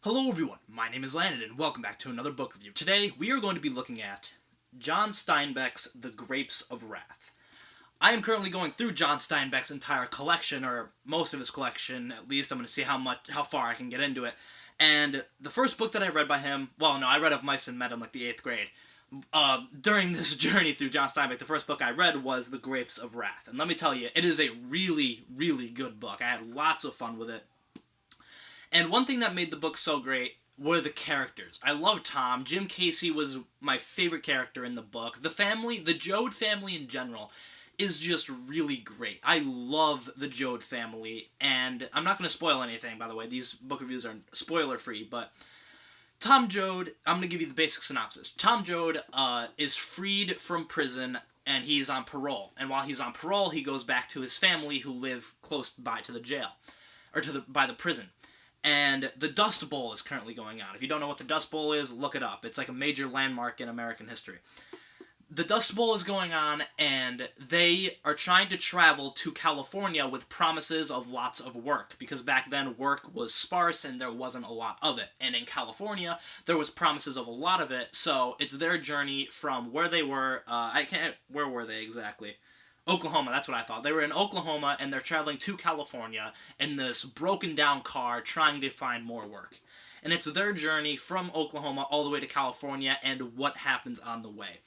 Hello everyone, my name is Landon and welcome back to another book review. Today we are going to be looking at John Steinbeck's The Grapes of Wrath. I am currently going through John Steinbeck's entire collection, or most of his collection at least. I'm going to see how far I can get into it. And the first book that I read by him, I read Of Mice and Men in like the 8th grade. During this journey through John Steinbeck, the first book I read was The Grapes of Wrath. And let me tell you, it is a really, really good book. I had lots of fun with it. And one thing that made the book so great were the characters. I love Tom. Jim Casey was my favorite character in the book. The family, the Joad family in general, is just really great. I love the Joad family, and I'm not going to spoil anything, by the way. These book reviews are spoiler-free, but Tom Joad, I'm going to give you the basic synopsis. Tom Joad is freed from prison, and he's on parole. And while he's on parole, he goes back to his family who live close by to the jail, or by the prison. And the Dust Bowl is currently going on. If you don't know what the Dust Bowl is, look it up. It's like a major landmark in American history. The Dust Bowl is going on, and they are trying to travel to California with promises of lots of work, because back then work was sparse and there wasn't a lot of it. And in California, there was promises of a lot of it, so it's their journey from where they were, where were they exactly? Oklahoma, that's what I thought. They were in Oklahoma, and they're traveling to California in this broken-down car trying to find more work. And it's their journey from Oklahoma all the way to California and what happens on the way.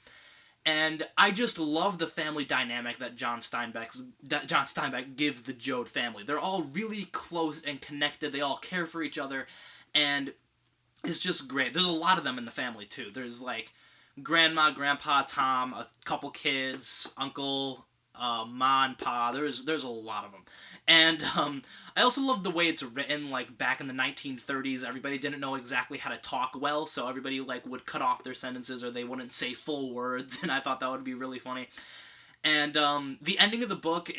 And I just love the family dynamic that John Steinbeck gives the Joad family. They're all really close and connected. They all care for each other, and it's just great. There's a lot of them in the family, too. There's, like, Grandma, Grandpa, Tom, a couple kids, Uncle, Ma and Pa. There's a lot of them. And I also love the way it's written. Like, back in the 1930s, everybody didn't know exactly how to talk well, so everybody like would cut off their sentences or they wouldn't say full words, and I thought that would be really funny. And the ending of the book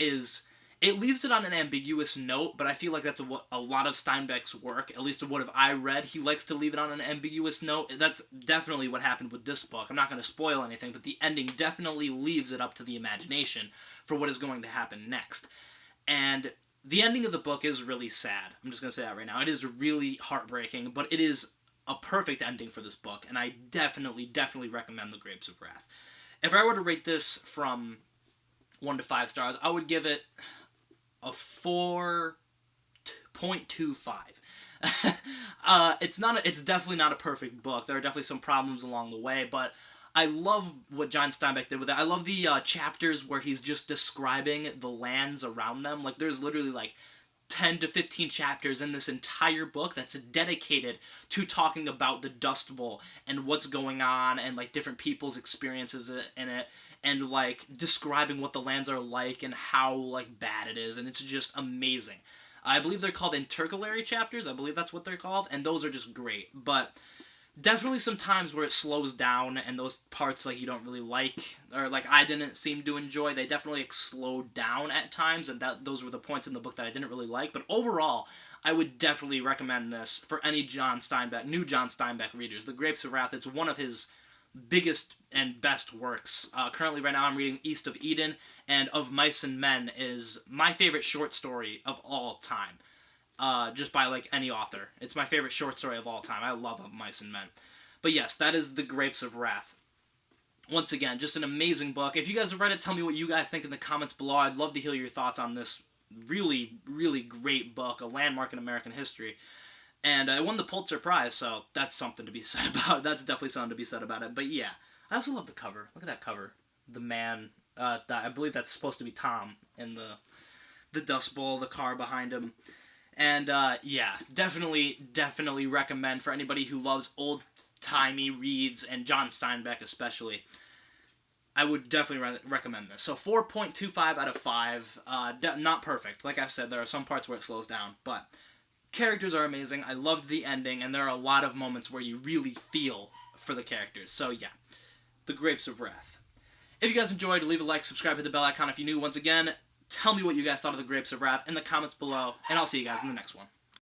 it leaves it on an ambiguous note, but I feel like that's a lot of Steinbeck's work, at least what I read. He likes to leave it on an ambiguous note. That's definitely what happened with this book. I'm not going to spoil anything, but the ending definitely leaves it up to the imagination for what is going to happen next. And the ending of the book is really sad. I'm just going to say that right now. It is really heartbreaking, but it is a perfect ending for this book, and I definitely recommend The Grapes of Wrath. If I were to rate this from 1 to 5 stars, I would give it a 4.25. It's definitely not a perfect book. There are definitely some problems along the way, but I love what John Steinbeck did with it. I love the chapters where he's just describing the lands around them. Like, there's literally like 10 to 15 chapters in this entire book that's dedicated to talking about the Dust Bowl and what's going on and like different people's experiences in it, and like describing what the lands are like and how like bad it is, and it's just amazing. I believe they're called intercalary chapters. I believe that's what they're called, and those are just great. But definitely some times where it slows down and those parts like you don't really like, or like I didn't seem to enjoy. They definitely like slowed down at times, and those were the points in the book that I didn't really like. But overall, I would definitely recommend this for any new John Steinbeck readers. The Grapes of Wrath, it's one of his biggest and best works. Currently right now I'm reading East of Eden, and Of Mice and Men is my favorite short story of all time. Just by like any author. It's my favorite short story of all time. I love Of Mice and Men. But yes, that is The Grapes of Wrath. Once again, just an amazing book. If you guys have read it, tell me what you guys think in the comments below. I'd love to hear your thoughts on this really, really great book, a landmark in American history. And I won the Pulitzer Prize, so that's something to be said about it. That's definitely something to be said about it. But yeah, I also love the cover. Look at that cover. The man, I believe that's supposed to be Tom in the Dust Bowl, the car behind him. And yeah, definitely recommend for anybody who loves old-timey reads, and John Steinbeck especially. I would definitely recommend this. So 4.25 out of 5. Not perfect. Like I said, there are some parts where it slows down, but characters are amazing. I loved the ending, and there are a lot of moments where you really feel for the characters. So yeah, The Grapes of Wrath. If you guys enjoyed, leave a like, subscribe, hit the bell icon if you're new. Once again, tell me what you guys thought of The Grapes of Wrath in the comments below, and I'll see you guys in the next one.